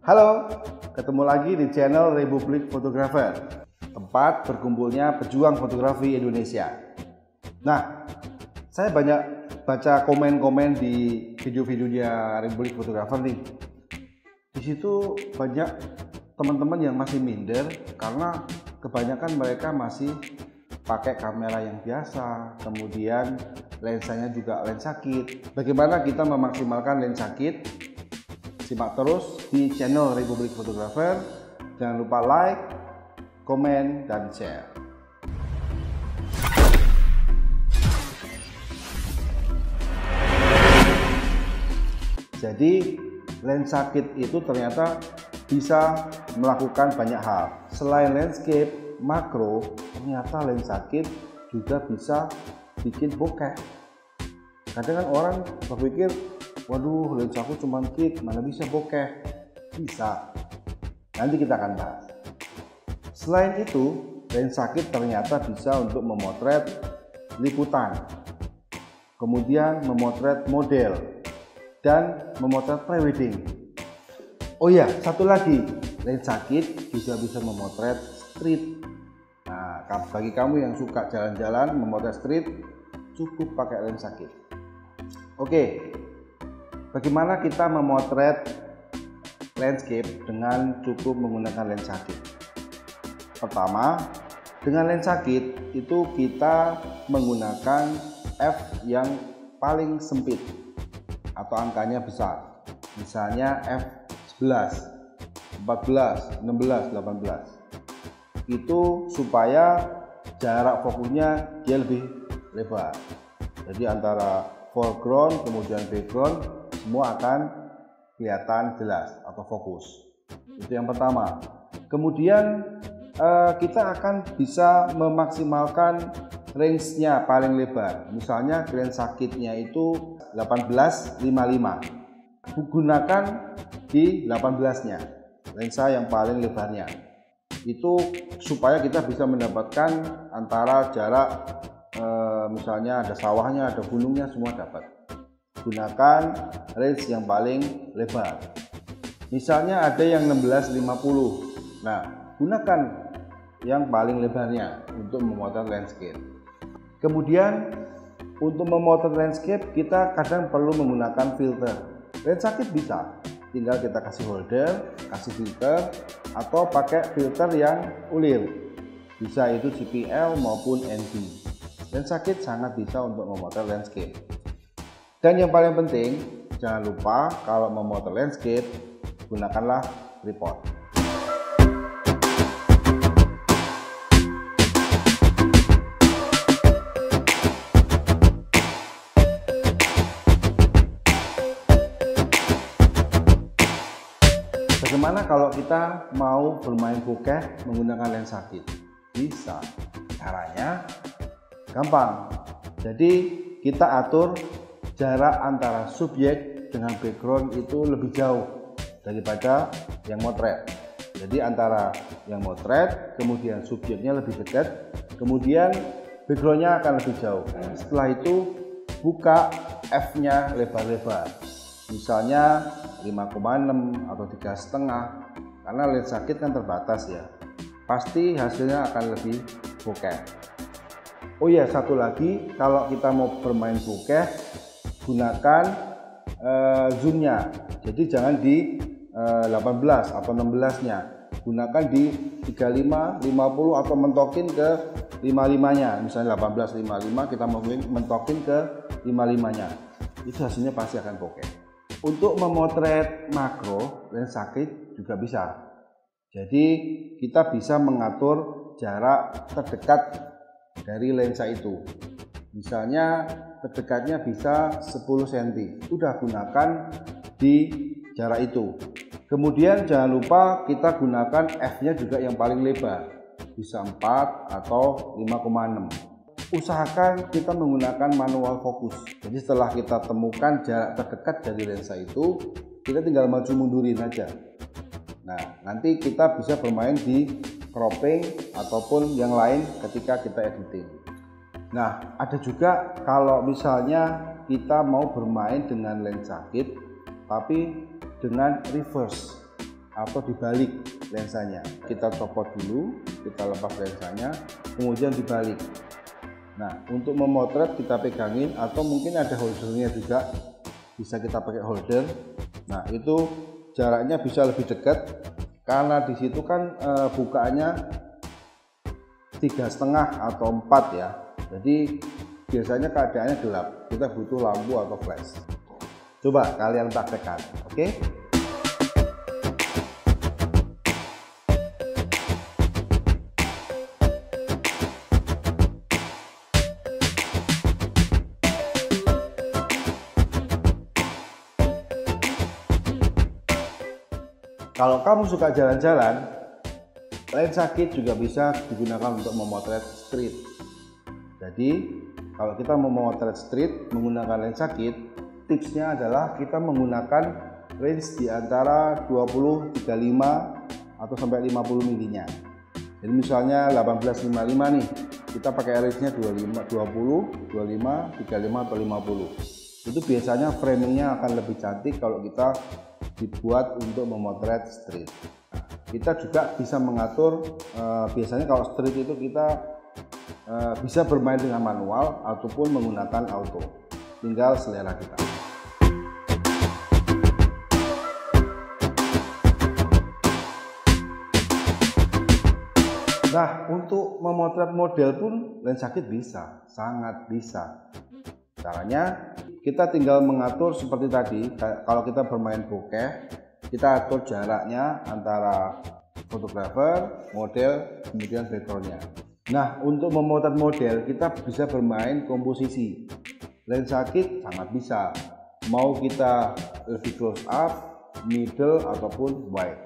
Halo, ketemu lagi di channel Republik Fotografer, tempat berkumpulnya pejuang fotografi Indonesia. Nah, saya banyak baca komen-komen di video-videonya Republik Fotografer nih. Di situ banyak teman-teman yang masih minder karena kebanyakan mereka masih pakai kamera yang biasa, kemudian lensanya juga lensa kit. Bagaimana kita memaksimalkan lensa kit? Simak terus di channel Republik Fotografer. Jangan lupa like, komen, dan share. Jadi lensa kit itu ternyata bisa melakukan banyak hal. Selain landscape, makro, ternyata lensa kit juga bisa bikin bokeh. Kadang kan orang berpikir, waduh, lensa aku cuma kit, mana bisa bokeh? Bisa. Nanti kita akan bahas. Selain itu, lensa kit ternyata bisa untuk memotret liputan, kemudian memotret model, dan memotret prewedding. Oh ya, satu lagi, lensa kit juga bisa memotret street. Nah, bagi kamu yang suka jalan-jalan memotret street, cukup pakai lensa kit. Oke. Bagaimana kita memotret landscape dengan cukup menggunakan lensa kit? Pertama, dengan lensa kit itu kita menggunakan f yang paling sempit atau angkanya besar. Misalnya f11, 14, 16, 18. Itu supaya jarak fokusnya dia lebih lebar. Jadi antara foreground kemudian background semua akan kelihatan jelas atau fokus. Itu yang pertama. Kemudian kita akan bisa memaksimalkan range-nya paling lebar. Misalnya lensa kitnya itu 18-55. Gunakan di 18-nya, lensa yang paling lebarnya. Itu supaya kita bisa mendapatkan antara jarak misalnya ada sawahnya, ada gunungnya, semua dapat. Gunakan range yang paling lebar. Misalnya ada yang 16-50. Nah, gunakan yang paling lebarnya untuk memotret landscape. Kemudian untuk memotret landscape kita kadang perlu menggunakan filter. Lensa kit bisa, tinggal kita kasih holder, kasih filter, atau pakai filter yang ulir. Bisa itu CPL maupun ND. Lensa kit sangat bisa untuk memotret landscape. Dan yang paling penting, jangan lupa kalau memotret landscape, gunakanlah tripod. Bagaimana kalau kita mau bermain bokeh menggunakan lensa kit? Bisa. Caranya gampang. Jadi kita atur jarak antara subjek dengan background itu lebih jauh daripada yang motret. Jadi antara yang motret kemudian subjeknya lebih dekat, kemudian backgroundnya akan lebih jauh. Setelah itu buka f-nya lebar-lebar, misalnya 5,6 atau 3,5, karena lensa kit kan terbatas ya, pasti hasilnya akan lebih bokeh. Oh ya, satu lagi, kalau kita mau bermain bokeh, gunakan zoomnya. Jadi jangan di 18 atau 16-nya, gunakan di 35, 50 atau mentokin ke 55-nya. Misalnya 18, 55, kita mentokin ke 55-nya. Itu hasilnya pasti akan bokeh. Untuk memotret makro, lensa kit juga bisa. Jadi kita bisa mengatur jarak terdekat dari lensa itu. Misalnya terdekatnya bisa 10 cm. Udah gunakan di jarak itu. Kemudian jangan lupa kita gunakan f-nya juga yang paling lebar. Bisa 4 atau 5,6. Usahakan kita menggunakan manual fokus. Jadi setelah kita temukan jarak terdekat dari lensa itu, kita tinggal maju mundurin aja. Nah, nanti kita bisa bermain di cropping ataupun yang lain ketika kita editing. Nah, ada juga kalau misalnya kita mau bermain dengan lensa kit tapi dengan reverse. atau dibalik lensanya. Kita copot dulu, kita lepas lensanya, kemudian dibalik. Nah, untuk memotret kita pegangin, atau mungkin ada holdernya juga, bisa kita pakai holder. Nah, itu jaraknya bisa lebih dekat karena di situ kan bukaannya 3,5 atau 4 ya. Jadi biasanya keadaannya gelap, kita butuh lampu atau flash. Coba kalian praktekkan, oke? Kalau kamu suka jalan-jalan, lensa kit juga bisa digunakan untuk memotret street. Jadi kalau kita mau memotret street menggunakan lensa kit, tipsnya adalah kita menggunakan range di antara 20-35 atau sampai 50 mm-nya. Jadi misalnya 18-55 nih, kita pakai range-nya 20, 25, 35 atau 50. Itu biasanya framingnya akan lebih cantik kalau kita dibuat untuk memotret street. Nah, kita juga bisa mengatur, biasanya kalau street itu kita bisa bermain dengan manual ataupun menggunakan auto, tinggal selera kita. Nah, untuk memotret model pun lensa kit bisa, sangat bisa. Caranya kita tinggal mengatur seperti tadi. Kalau kita bermain bokeh, kita atur jaraknya antara fotografer, model, kemudian backgroundnya. Nah, untuk memotret model kita bisa bermain komposisi. Lensa kit sangat bisa, mau kita lebih close up, middle ataupun wide,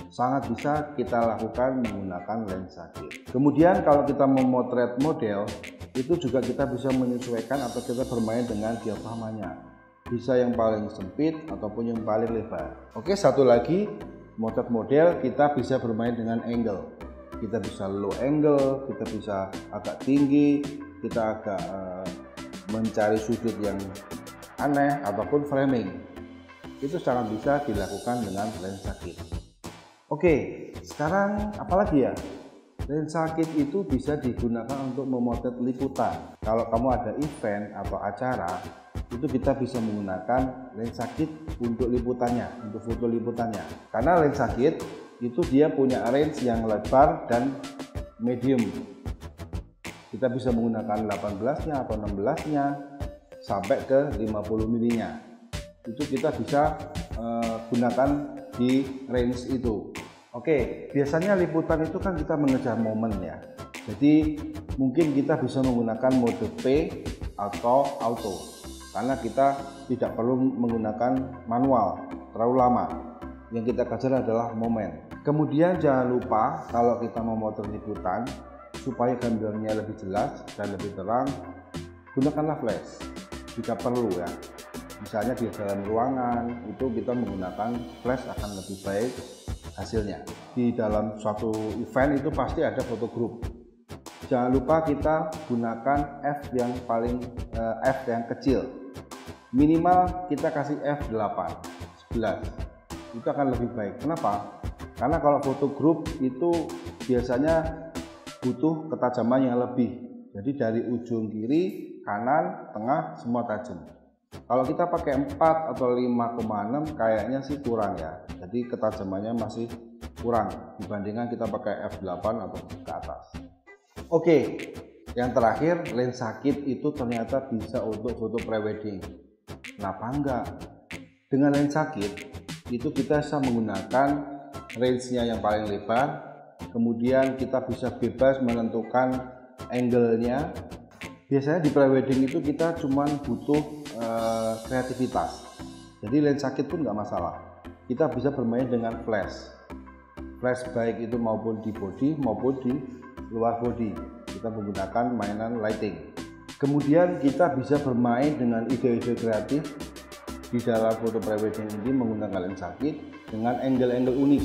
sangat bisa kita lakukan menggunakan lensa kit. Kemudian kalau kita memotret model, itu juga kita bisa menyesuaikan atau kita bermain dengan diafragmanya, bisa yang paling sempit ataupun yang paling lebar. Oke, satu lagi, motret model kita bisa bermain dengan angle. Kita bisa low angle, kita bisa agak tinggi, kita agak mencari sudut yang aneh ataupun framing. Itu sangat bisa dilakukan dengan lensa kit. Oke, sekarang apalagi ya? Lensa kit itu bisa digunakan untuk memotret liputan. Kalau kamu ada event atau acara, itu kita bisa menggunakan lensa kit untuk liputannya, untuk foto liputannya. Karena lensa kit itu dia punya range yang lebar dan medium. Kita bisa menggunakan 18-nya atau 16-nya sampai ke 50 mm-nya. Itu kita bisa gunakan di range itu. Oke, biasanya liputan itu kan kita mengejar momen ya. Jadi mungkin kita bisa menggunakan mode P atau auto, karena kita tidak perlu menggunakan manual terlalu lama. Yang kita kejar adalah momen. Kemudian jangan lupa kalau kita memotret liputan, supaya gambarnya lebih jelas dan lebih terang, gunakanlah flash jika perlu ya. Misalnya di dalam ruangan itu kita menggunakan flash akan lebih baik hasilnya. Di dalam suatu event itu pasti ada foto grup. Jangan lupa kita gunakan f yang paling f yang kecil. Minimal kita kasih f8, 11. Itu akan lebih baik. Kenapa? Karena kalau foto grup itu biasanya butuh ketajaman yang lebih. Jadi dari ujung kiri, kanan, tengah semua tajam. Kalau kita pakai 4 atau 5,6 kayaknya sih kurang ya. Jadi ketajamannya masih kurang dibandingkan kita pakai f8 atau ke atas. Oke, yang terakhir, lensa kit itu ternyata bisa untuk foto prewedding. Kenapa enggak? Dengan lensa kit itu kita bisa menggunakan range-nya yang paling lebar, kemudian kita bisa bebas menentukan angle-nya. Biasanya di prewedding itu kita cuma butuh kreativitas. Jadi lensa kit pun nggak masalah. Kita bisa bermain dengan flash baik itu maupun di body maupun di luar body. Kita menggunakan mainan lighting. Kemudian kita bisa bermain dengan ide-ide kreatif di dalam foto prewedding ini menggunakan lensa kit dengan angle-angle unik.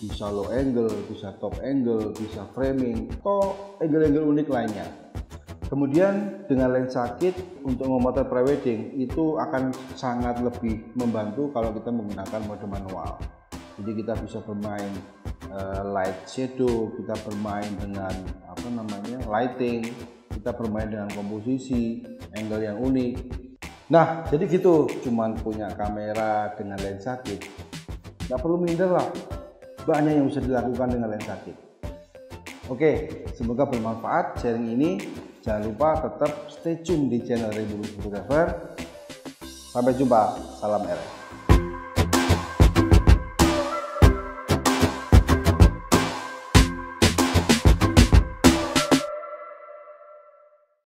Bisa low angle, bisa top angle, bisa framing, atau angle-angle unik lainnya. Kemudian dengan lensa kit untuk memotret prewedding itu akan sangat lebih membantu kalau kita menggunakan mode manual. Jadi kita bisa bermain light shadow, kita bermain dengan lighting, kita bermain dengan komposisi, angle yang unik. Nah, jadi gitu, cuman punya kamera dengan lensa kit, nggak perlu minder lah, banyak yang bisa dilakukan dengan lensa kit. Oke, semoga bermanfaat sharing ini. Jangan lupa tetap stay tune di channel Revolution Photographer. Sampai jumpa, salam RF.